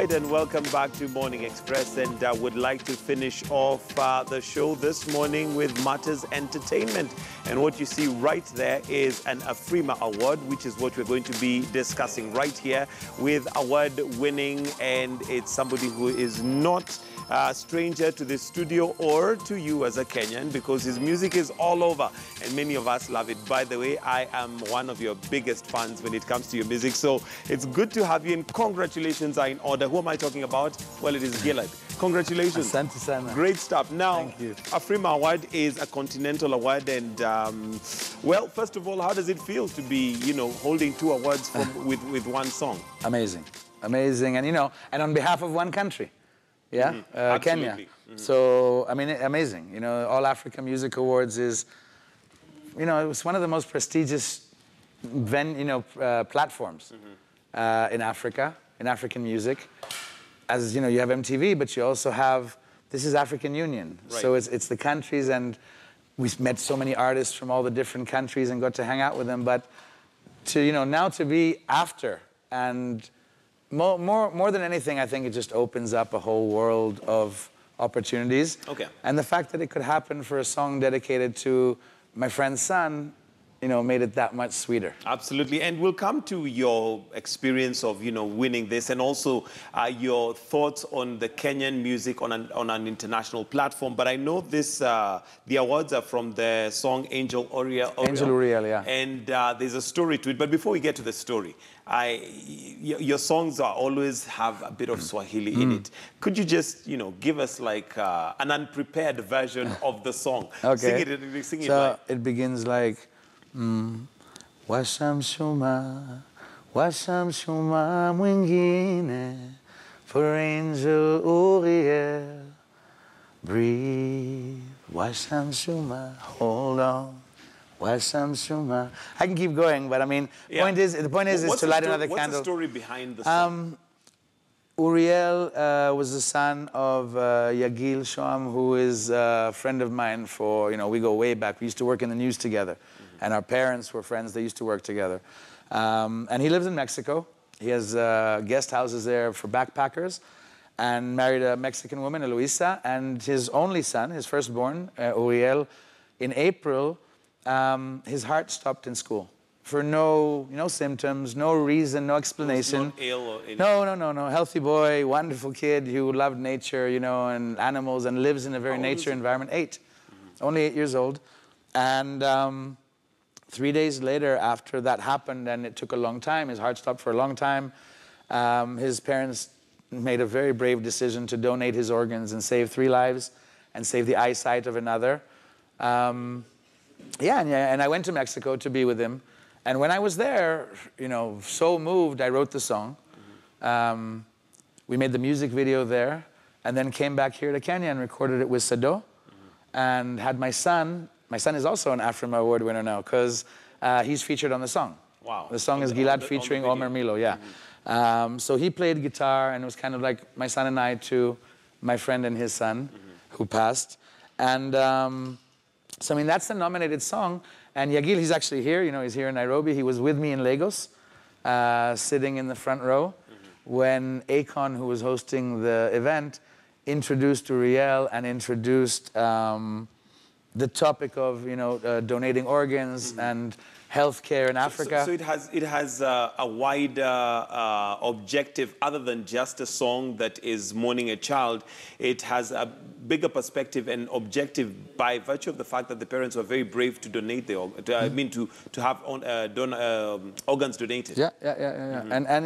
right, and welcome back to Morning Express. And I would like to finish off the show this morning with Matters Entertainment. And what you see right there is an AFRIMA award, which is what we're going to be discussing right here with award winning. And it's somebody who is not a stranger to the studio or to you as a Kenyan, because his music is all over and many of us love it. By the way, I am one of your biggest fans when it comes to your music, so it's good to have you, and congratulations are in order. Who am I talking about? Well, it is Gilad. Congratulations. Asante sana. Great stuff. Now, thank you. AFRIMA Award is a continental award, and well, first of all, how does it feel to be, holding two awards with one song? Amazing, amazing, and and on behalf of one country. Yeah, Kenya. So, I mean, amazing. All Africa Music Awards is, it was one of the most prestigious platforms in Africa, in African music. As you know, you have MTV, but you also have, this is African Union. Right. So it's the countries, and we've met so many artists from all the different countries and got to hang out with them. But to, now to be after, and more than anything, I think it just opens up a whole world of opportunities. Okay. And the fact that it could happen for a song dedicated to my friend's son, made it that much sweeter. Absolutely. And we'll come to your experience of, winning this, and also your thoughts on the Kenyan music on an international platform. But I know this, the awards are from the song Angel Oriel. Angel Oriel, yeah. And there's a story to it. But before we get to the story, your songs always have a bit of Swahili in it. Could you just, give us like an unprepared version of the song? Okay. Sing it so like. It begins like, Washamshuma, washamshuma mwingine for Angel Oriel. Breathe, washamshuma, hold on. Washamshuma. I can keep going, but I mean, the point is to light another candle. What's the story behind the song? Oriel was the son of Yagil Shoam, who is a friend of mine for, we go way back. We used to work in the news together. And our parents were friends. They used to work together. And he lives in Mexico. He has guest houses there for backpackers, and married a Mexican woman, Eloisa. And his only son, his firstborn, Oriel, in April, his heart stopped in school for no symptoms, no reason, no explanation. He was not ill or anything? No. Healthy boy, wonderful kid who loved nature, and animals, and lives in a very nature environment. 8. Only 8 years old. And 3 days later, after that happened, and it took a long time, his heart stopped for a long time, his parents made a very brave decision to donate his organs and save 3 lives and save the eyesight of another. And I went to Mexico to be with him. And when I was there, so moved, I wrote the song. We made the music video there, and then came back here to Kenya and recorded it with Sado, and had my son. My son is also an AFRIMA award winner now, because he's featured on the song. Wow. The song is Gilad featuring Omer Milo, yeah. So he played guitar, and it was kind of like my son and I to my friend and his son, who passed. And so, I mean, that's the nominated song. And Yagil, he's actually here, he's here in Nairobi. He was with me in Lagos, sitting in the front row, when Akon, who was hosting the event, introduced Oriel and introduced the topic of, donating organs and healthcare in Africa. So it has a wider objective other than just a song that is mourning a child. It has a bigger perspective and objective by virtue of the fact that the parents were very brave to donate the to have organs donated. Yeah. And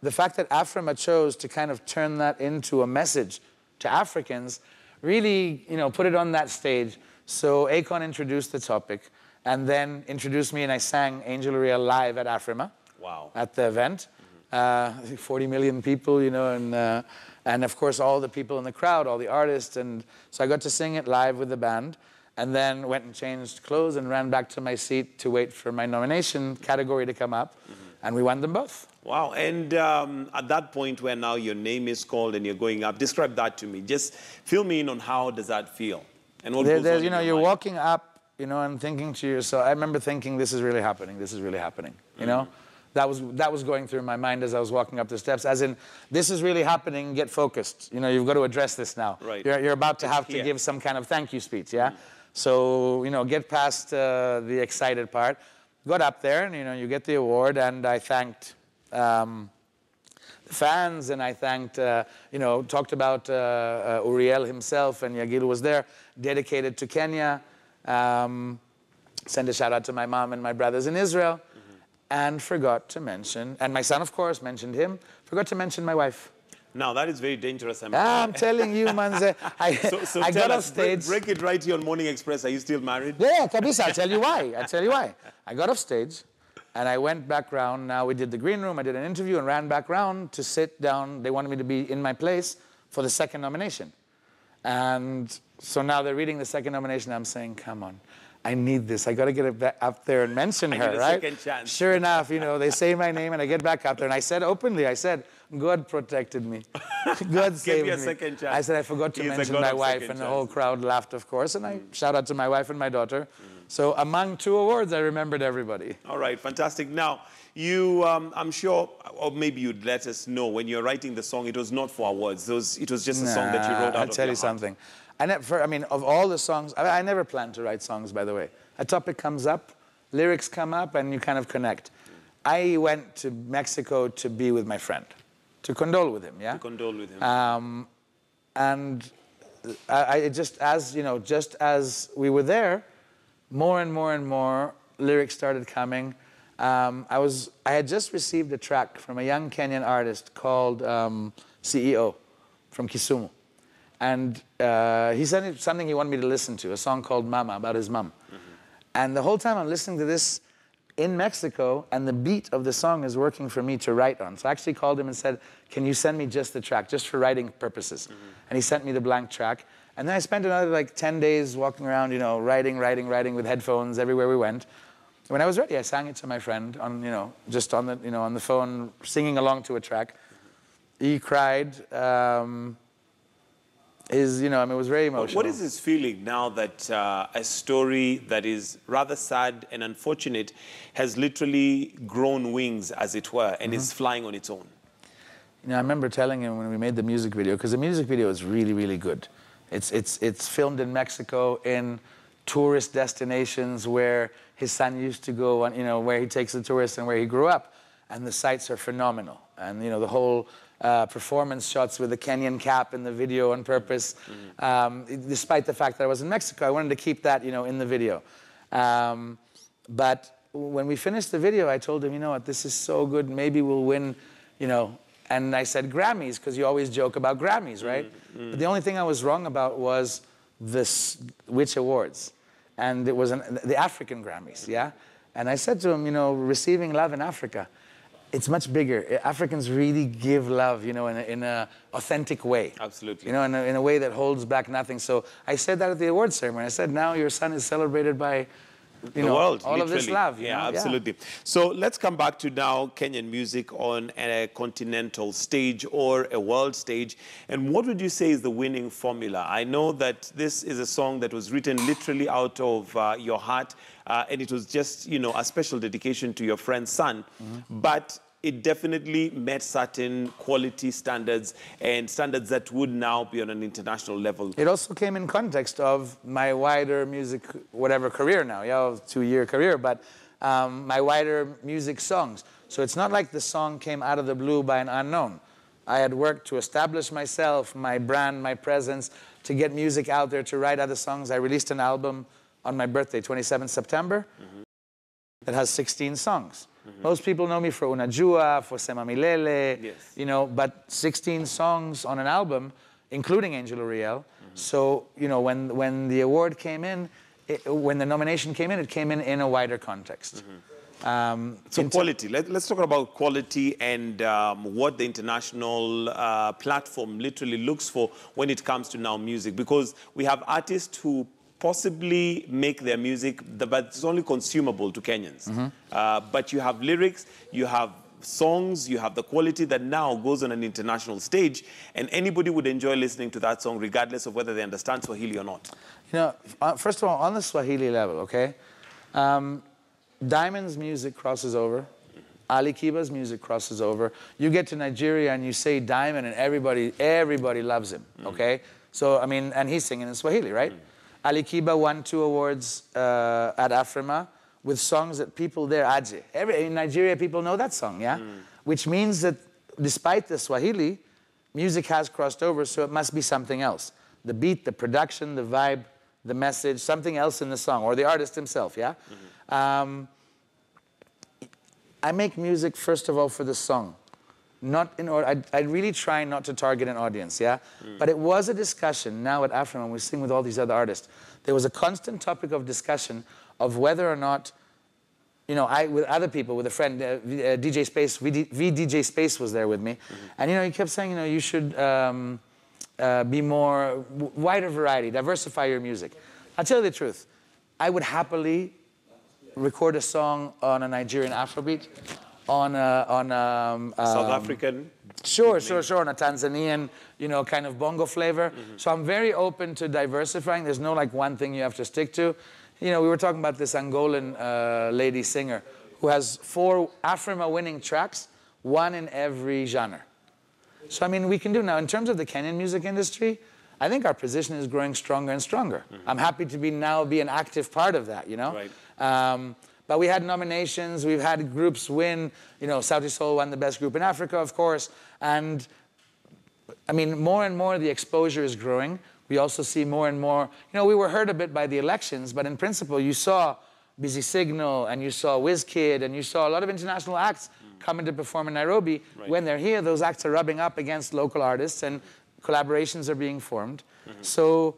the fact that AFRIMA chose to kind of turn that into a message to Africans, really, put it on that stage. So Akon introduced the topic, and then introduced me, and I sang Angel Oriel live at AFRIMA. Wow. At the event. I think 40 million people, and of course all the people in the crowd, all the artists, and so I got to sing it live with the band, and then went and changed clothes and ran back to my seat to wait for my nomination category to come up, and we won them both. Wow. And at that point where now your name is called and you're going up, describe that to me. Just fill me in on how does that feel? And what goes on in your you're mind? walking up, and thinking to yourself, I remember thinking, this is really happening, this is really happening, that was going through my mind as I was walking up the steps, as in, this is really happening, get focused. You know, you've got to address this now. Right. You're about to have to give some kind of thank you speech, yeah? So, you know, get past the excited part. Got up there, and, you know, you get the award, and I thanked the fans, and I thanked, you know, talked about Oriel himself, and Gilad was there, dedicated to Kenya. Send a shout out to my mom and my brothers in Israel. And forgot to mention, and my son, of course, mentioned him, forgot to mention my wife. Now, that is very dangerous. I'm telling you, Manze. I got off stage. Break it right here on Morning Express. Are you still married? Yeah, Kabisa, I'll tell you why. I'll tell you why. I got off stage, and I went back round. Now, we did the green room. I did an interview and ran back round to sit down. They wanted me to be in my place for the second nomination. And so now they're reading the second nomination. I'm saying, come on. I need this. I got to get up there and mention her, right? Second chance. Sure enough, you know, they say my name, and I get back up there, and I said openly, I said, God protected me. God saved me. Give me a second chance. I said, I forgot to mention my wife, and the whole crowd laughed, of course, and I shout out to my wife and my daughter. So among 2 awards, I remembered everybody. All right, fantastic. Now, you, I'm sure, or maybe you'd let us know, when you're writing the song, it was not for awards. It was just a song that you wrote out of your heart. I'll tell you something. I mean, of all the songs, I never plan to write songs, by the way. A topic comes up, lyrics come up, and you kind of connect. I went to Mexico to be with my friend, to condole with him, yeah? To condole with him. And I just, as, you know, just as we were there, more and more and more lyrics started coming. I had just received a track from a young Kenyan artist called CEO from Kisumu. And he sent something he wanted me to listen to, a song called Mama, about his mom. And the whole time I'm listening to this in Mexico, and the beat of the song is working for me to write on. So I actually called him and said, can you send me just the track, just for writing purposes? And he sent me the blank track. And then I spent another like 10 days walking around, you know, writing with headphones everywhere we went. When I was ready, I sang it to my friend on, you know, just on the, you know, on the phone, singing along to a track. He cried. You know, I mean, it was very emotional. What is this feeling now that a story that is rather sad and unfortunate has literally grown wings, as it were, and is flying on its own? You know, I remember telling him when we made the music video, because the music video is really, really good. It's filmed in Mexico, in tourist destinations where his son used to go, and, you know, where he takes the tourists and where he grew up. And the sights are phenomenal. And, you know, the whole performance shots with the Kenyan cap in the video on purpose. Despite the fact that I was in Mexico, I wanted to keep that, you know, in the video. But when we finished the video, I told him, you know what, this is so good, maybe we'll win, you know. And I said Grammys, because you always joke about Grammys, right? But the only thing I was wrong about was which awards. And it was the African Grammys, yeah? And I said to him, you know, receiving love in Africa, it's much bigger. Africans really give love, you know, in a authentic way. Absolutely. You know, in a way that holds back nothing. So I said that at the awards ceremony. I said, now your son is celebrated by, you know, world, all of this love. Yeah, absolutely. So let's come back to now Kenyan music on a continental stage or a world stage. And what would you say is the winning formula? I know that this is a song that was written literally out of your heart. And it was just, you know, a special dedication to your friend's son. But it definitely met certain quality standards and standards that would now be on an international level. It also came in context of my wider music, whatever career now, yeah, 2-year career, but my wider music songs. So it's not like the song came out of the blue by an unknown. I had worked to establish myself, my brand, my presence, to get music out there, to write other songs. I released an album on my birthday, 27th September, that has 16 songs. Most people know me for Unajua, for Sema Milele, you know, but 16 songs on an album, including Angel Oriel. So, you know, when the award came in, when the nomination came in a wider context. So quality, let's talk about quality and what the international platform literally looks for when it comes to now music. Because we have artists who possibly make their music, but it's only consumable to Kenyans. But you have lyrics, you have songs, you have the quality that now goes on an international stage, and anybody would enjoy listening to that song regardless of whether they understand Swahili or not. You know, first of all, on the Swahili level, okay, Diamond's music crosses over. Ali Kiba's music crosses over. You get to Nigeria and you say Diamond and everybody loves him, okay? So, I mean, and he's singing in Swahili, right? Ali Kiba won 2 awards at AFRIMA with songs that people there, Aje. In Nigeria, people know that song, yeah? Which means that despite the Swahili, music has crossed over, so it must be something else. The beat, the production, the vibe, the message, something else in the song, or the artist himself, yeah? I make music, first of all, for the song. Not in order, I really try not to target an audience, yeah? But it was a discussion now at AFRIMA when we sing with all these other artists. There was a constant topic of discussion of whether or not, you know, with other people, with a friend, DJ Space, VDJ Space was there with me. And, you know, he kept saying, you know, you should be more, wider variety, diversify your music. I'll tell you the truth. I would happily record a song on a Nigerian Afrobeat, on a South African? Sure, on a Tanzanian, you know, kind of bongo flavor. So I'm very open to diversifying. There's no like one thing you have to stick to. You know, we were talking about this Angolan lady singer who has 4 AFRIMA winning tracks, 1 in every genre. So I mean, we can do now, in terms of the Kenyan music industry, I think our position is growing stronger and stronger. I'm happy to now be an active part of that, you know? Right. But we had nominations, we've had groups win, you know, Sauti Sol won the best group in Africa, of course, and I mean, more and more the exposure is growing. We also see more and more, you know, we were hurt a bit by the elections, but in principle, you saw Busy Signal, and you saw Wizkid, and you saw a lot of international acts coming to perform in Nairobi. Right. When they're here, those acts are rubbing up against local artists, and collaborations are being formed. So,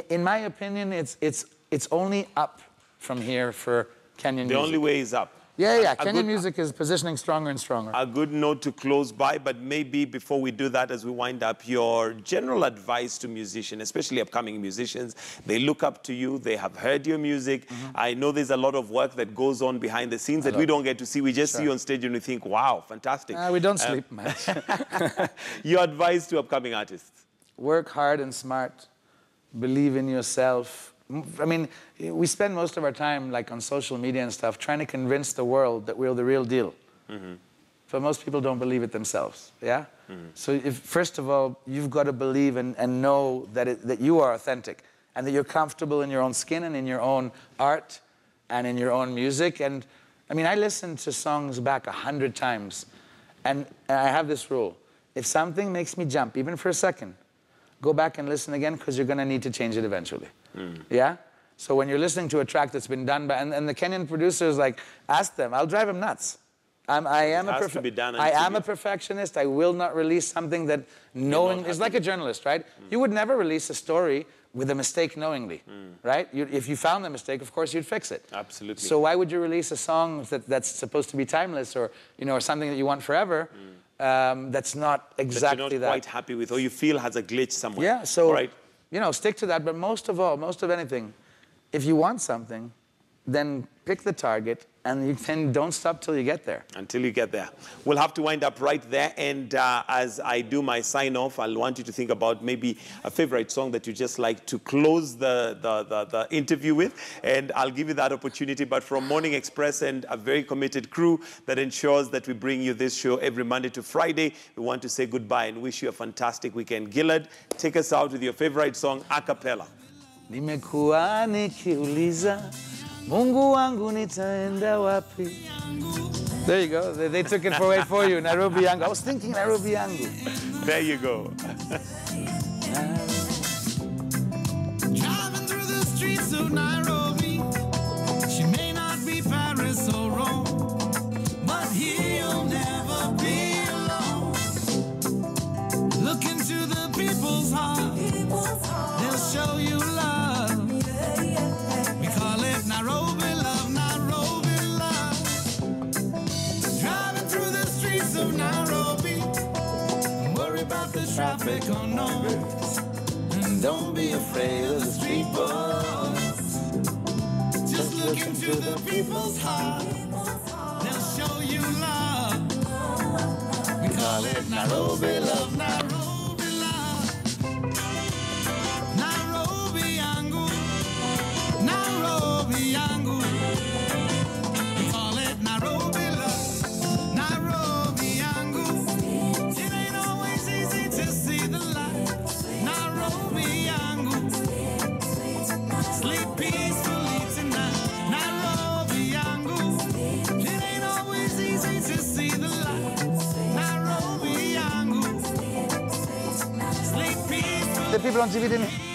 in my opinion, it's only up from here for Kenyan music. The only way is up. Yeah. Kenyan music is positioning stronger and stronger. A good note to close by, but maybe before we do that, as we wind up, your general advice to musicians, especially upcoming musicians. They look up to you, they have heard your music. I know there's a lot of work that goes on behind the scenes that we don't get to see. We just see you on stage and we think, wow, fantastic. We don't sleep much. Your advice to upcoming artists? Work hard and smart. Believe in yourself. I mean, we spend most of our time, like on social media and stuff, trying to convince the world that we're the real deal. But most people don't believe it themselves, yeah? So first of all, you've got to believe and know that you are authentic and that you're comfortable in your own skin and in your own art and in your own music. And I mean, I listen to songs back 100 times, and I have this rule. If something makes me jump, even for a second, go back and listen again, because you're going to need to change it eventually. Yeah? So when you're listening to a track that's been done by, and the Kenyan producers, like, ask them, I'll drive them nuts. I am a perfectionist. I will not release something that knowing is like a journalist, right? You would never release a story with a mistake knowingly, right? If you found the mistake, of course, you'd fix it. Absolutely. So why would you release a song that's supposed to be timeless, or, you know, or something that you want forever? That's not exactly that you're not quite happy with, or you feel has a glitch somewhere. Yeah, so, you know, stick to that. But most of all, most of anything, if you want something, then pick the target, and you then don't stop till you get there. Until you get there. We'll have to wind up right there. And as I do my sign-off, I'll want you to think about maybe a favorite song that you just like to close the interview with. And I'll give you that opportunity. But from Morning Express and a very committed crew that ensures that we bring you this show every Monday to Friday, we want to say goodbye and wish you a fantastic weekend. Gilad, take us out with your favorite song, a cappella. Nimekuwa nikiuliza Mungu wangu nitaenda wapi. There you go. They took it away for you. Nairobi yangu. I was thinking Nairobi yangu. There you go. Driving through the streets of Nairobi. She may not be Paris or Rome, but he'll never be alone. Look into the people's heart. They'll show you love. Nairobi love, Nairobi love. Driving through the streets of Nairobi. Don't worry about the traffic or noise. And don't be afraid of the street boys. Just look into the people's heart. They'll show you love. We call it Nairobi love, Nairobi love. Nairobi yangu. Nairobi yangu, we call it Nairobi love. The people on TV didn't.